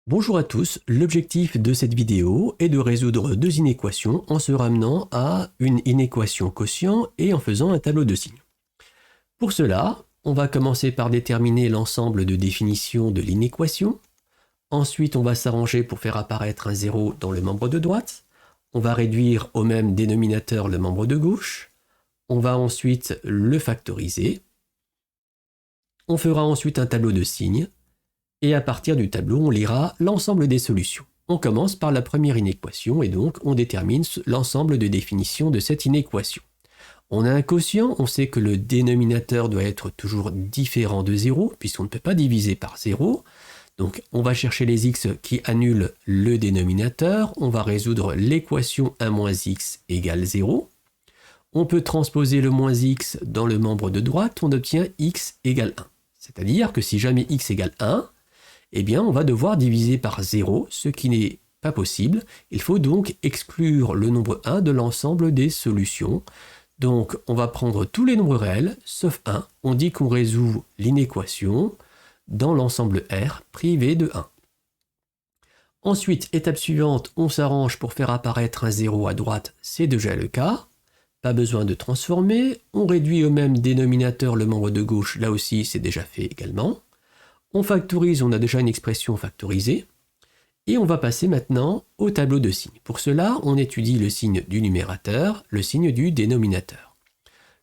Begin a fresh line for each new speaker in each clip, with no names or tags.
Bonjour à tous, l'objectif de cette vidéo est de résoudre deux inéquations en se ramenant à une inéquation quotient et en faisant un tableau de signes. Pour cela, on va commencer par déterminer l'ensemble de définitions de l'inéquation. Ensuite, on va s'arranger pour faire apparaître un 0 dans le membre de droite. On va réduire au même dénominateur le membre de gauche. On va ensuite le factoriser. On fera ensuite un tableau de signes. Et à partir du tableau, on lira l'ensemble des solutions. On commence par la première inéquation et donc on détermine l'ensemble de définitions de cette inéquation. On a un quotient, on sait que le dénominateur doit être toujours différent de 0 puisqu'on ne peut pas diviser par 0. Donc on va chercher les x qui annulent le dénominateur, on va résoudre l'équation 1 moins x égale 0. On peut transposer le moins x dans le membre de droite, on obtient x égale 1. C'est-à-dire que si jamais x égale 1, eh bien, on va devoir diviser par 0, ce qui n'est pas possible. Il faut donc exclure le nombre 1 de l'ensemble des solutions. Donc, on va prendre tous les nombres réels, sauf 1. On dit qu'on résout l'inéquation dans l'ensemble R privé de 1. Ensuite, étape suivante, on s'arrange pour faire apparaître un 0 à droite, c'est déjà le cas. Pas besoin de transformer. On réduit au même dénominateur le membre de gauche, là aussi c'est déjà fait également. On factorise, on a déjà une expression factorisée. Et on va passer maintenant au tableau de signes. Pour cela, on étudie le signe du numérateur, le signe du dénominateur.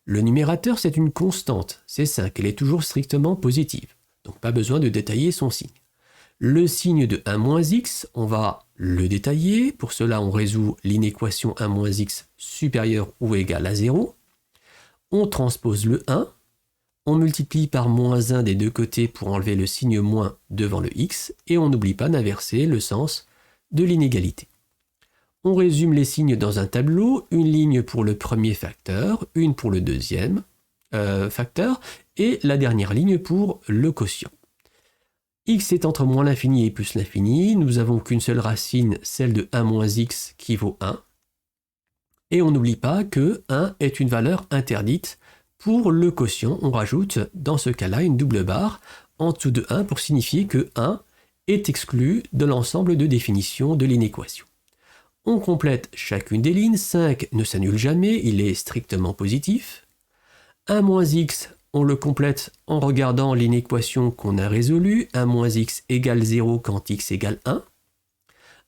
Le numérateur, c'est une constante, c'est 5, elle est toujours strictement positive. Donc pas besoin de détailler son signe. Le signe de 1 moins x, on va le détailler. Pour cela, on résout l'inéquation 1 moins x supérieur ou égal à 0. On transpose le 1. On multiplie par moins 1 des deux côtés pour enlever le signe moins devant le x, et on n'oublie pas d'inverser le sens de l'inégalité. On résume les signes dans un tableau, une ligne pour le premier facteur, une pour le deuxième facteur, et la dernière ligne pour le quotient. X est entre moins l'infini et plus l'infini, nous n'avons qu'une seule racine, celle de 1 moins x qui vaut 1, et on n'oublie pas que 1 est une valeur interdite. Pour le quotient, on rajoute dans ce cas-là une double barre en dessous de 1 pour signifier que 1 est exclu de l'ensemble de définitions de l'inéquation. On complète chacune des lignes, 5 ne s'annule jamais, il est strictement positif. 1 moins x, on le complète en regardant l'inéquation qu'on a résolue, 1 moins x égale 0 quand x égale 1.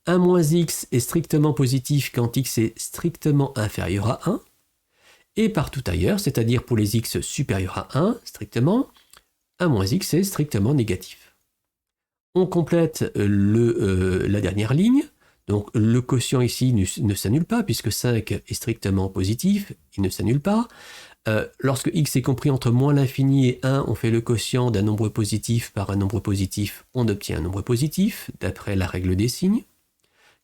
1 moins x est strictement positif quand x est strictement inférieur à 1. Et partout ailleurs, c'est-à-dire pour les x supérieurs à 1, strictement, 1 moins x est strictement négatif. On complète la dernière ligne, donc le quotient ici ne s'annule pas, puisque 5 est strictement positif, il ne s'annule pas. Lorsque x est compris entre moins l'infini et 1, on fait le quotient d'un nombre positif par un nombre positif, on obtient un nombre positif, d'après la règle des signes.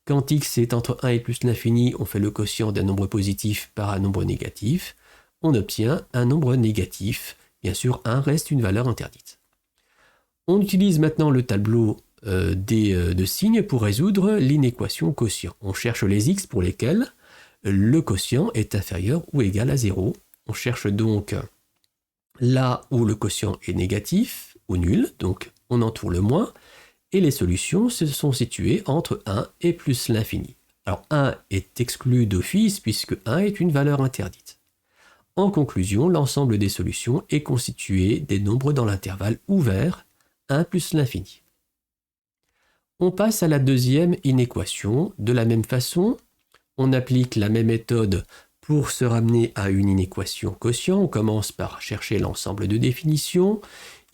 Quand x est entre 1 et plus l'infini, on fait le quotient d'un nombre positif par un nombre négatif. On obtient un nombre négatif. Bien sûr, 1 reste une valeur interdite. On utilise maintenant le tableau de signes pour résoudre l'inéquation quotient. On cherche les x pour lesquels le quotient est inférieur ou égal à 0. On cherche donc là où le quotient est négatif ou nul, donc on entoure le moins. Et les solutions se sont situées entre 1 et plus l'infini. Alors 1 est exclu d'office puisque 1 est une valeur interdite. En conclusion, l'ensemble des solutions est constitué des nombres dans l'intervalle ouvert 1 plus l'infini. On passe à la deuxième inéquation. De la même façon, on applique la même méthode pour se ramener à une inéquation quotient. On commence par chercher l'ensemble de définitions.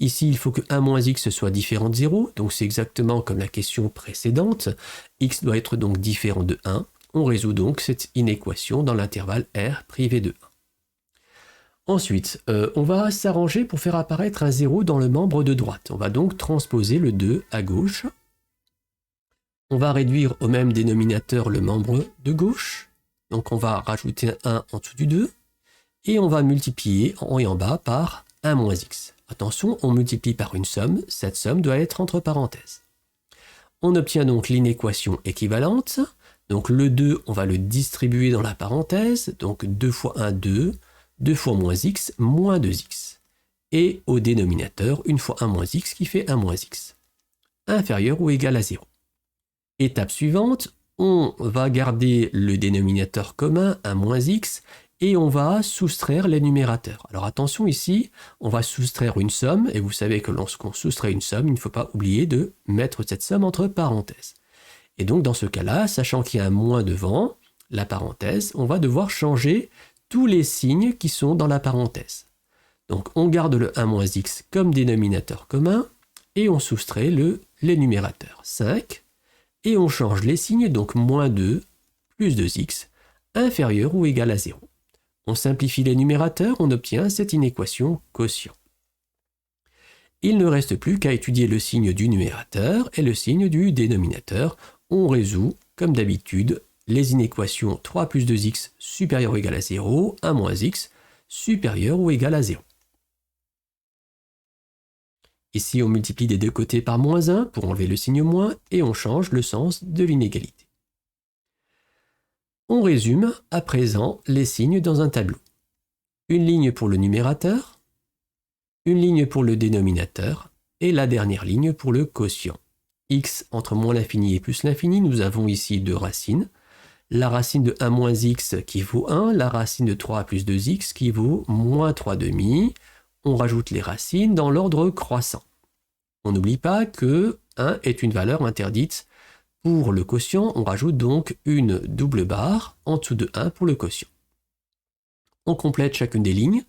Ici, il faut que 1 moins x soit différent de 0, donc c'est exactement comme la question précédente. X doit être donc différent de 1. On résout donc cette inéquation dans l'intervalle R privé de 1. Ensuite, on va s'arranger pour faire apparaître un 0 dans le membre de droite. On va donc transposer le 2 à gauche. On va réduire au même dénominateur le membre de gauche. Donc on va rajouter un 1 en dessous du 2. Et on va multiplier en haut et en bas par 1 moins x. Attention, on multiplie par une somme, cette somme doit être entre parenthèses. On obtient donc l'inéquation équivalente, donc le 2, on va le distribuer dans la parenthèse, donc 2 fois 1, 2, 2 fois moins x, moins 2x. Et au dénominateur, 1 fois 1 moins x qui fait 1 moins x, inférieur ou égal à 0. Étape suivante, on va garder le dénominateur commun, 1 moins x, et on va soustraire les numérateurs. Alors attention ici, on va soustraire une somme, et vous savez que lorsqu'on soustrait une somme, il ne faut pas oublier de mettre cette somme entre parenthèses. Et donc dans ce cas-là, sachant qu'il y a un moins devant la parenthèse, on va devoir changer tous les signes qui sont dans la parenthèse. Donc on garde le 1 moins x comme dénominateur commun, et on soustrait les numérateurs 5, et on change les signes, donc moins 2 plus 2x, inférieur ou égal à 0. On simplifie les numérateurs, on obtient cette inéquation quotient. Il ne reste plus qu'à étudier le signe du numérateur et le signe du dénominateur. On résout, comme d'habitude, les inéquations 3 plus 2x supérieur ou égal à 0, 1 moins x supérieur ou égal à 0. Ici, on multiplie des deux côtés par moins 1 pour enlever le signe moins et on change le sens de l'inégalité. On résume à présent les signes dans un tableau. Une ligne pour le numérateur, une ligne pour le dénominateur et la dernière ligne pour le quotient. X entre moins l'infini et plus l'infini, nous avons ici deux racines. La racine de 1 moins x qui vaut 1, la racine de 3 plus 2x qui vaut moins 3 demi. On rajoute les racines dans l'ordre croissant. On n'oublie pas que 1 est une valeur interdite. Pour le quotient, on rajoute donc une double barre en dessous de 1 pour le quotient. On complète chacune des lignes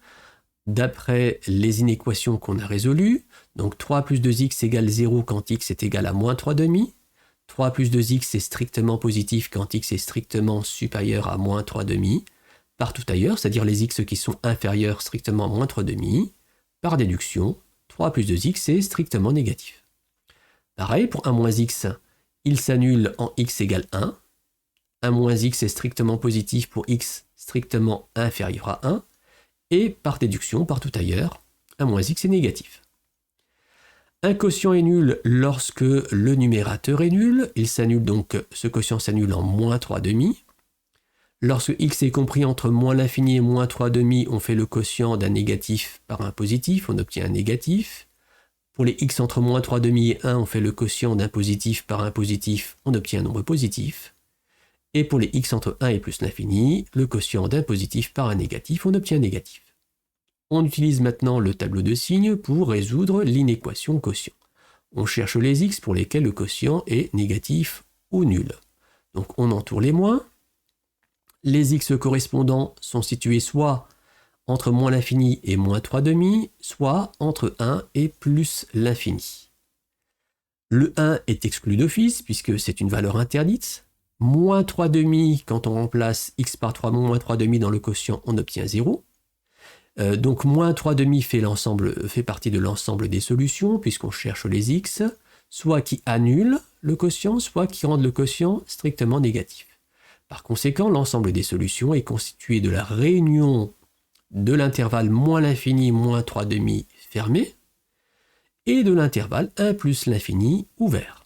d'après les inéquations qu'on a résolues. Donc 3 plus 2x égale 0 quand x est égal à moins 3 demi. 3 plus 2x est strictement positif quand x est strictement supérieur à moins 3 demi. Partout ailleurs, c'est-à-dire les x qui sont inférieurs strictement à moins 3 demi. Par déduction, 3 plus 2x est strictement négatif. Pareil pour 1 moins x, il s'annule en x égale 1. 1 moins x est strictement positif pour x strictement inférieur à 1. Et par déduction, partout ailleurs, 1 moins x est négatif. Un quotient est nul lorsque le numérateur est nul. Il s'annule donc, ce quotient s'annule en moins 3 demi. Lorsque x est compris entre moins l'infini et moins 3 demi, on fait le quotient d'un négatif par un positif, on obtient un négatif. Pour les x entre moins 3 demi et 1, on fait le quotient d'un positif par un positif, on obtient un nombre positif. Et pour les x entre 1 et plus l'infini, le quotient d'un positif par un négatif, on obtient un négatif. On utilise maintenant le tableau de signes pour résoudre l'inéquation quotient. On cherche les x pour lesquels le quotient est négatif ou nul. Donc on entoure les moins. Les x correspondants sont situés soit entre moins l'infini et moins 3 demi, soit entre 1 et plus l'infini. Le 1 est exclu d'office puisque c'est une valeur interdite. Moins 3 demi, quand on remplace x par 3 moins 3 demi dans le quotient, on obtient 0. Donc moins 3 demi fait partie de l'ensemble des solutions puisqu'on cherche les x, soit qui annulent le quotient, soit qui rendent le quotient strictement négatif. Par conséquent, l'ensemble des solutions est constitué de la réunion de l'intervalle moins l'infini moins 3 demi fermé et de l'intervalle 1 plus l'infini ouvert.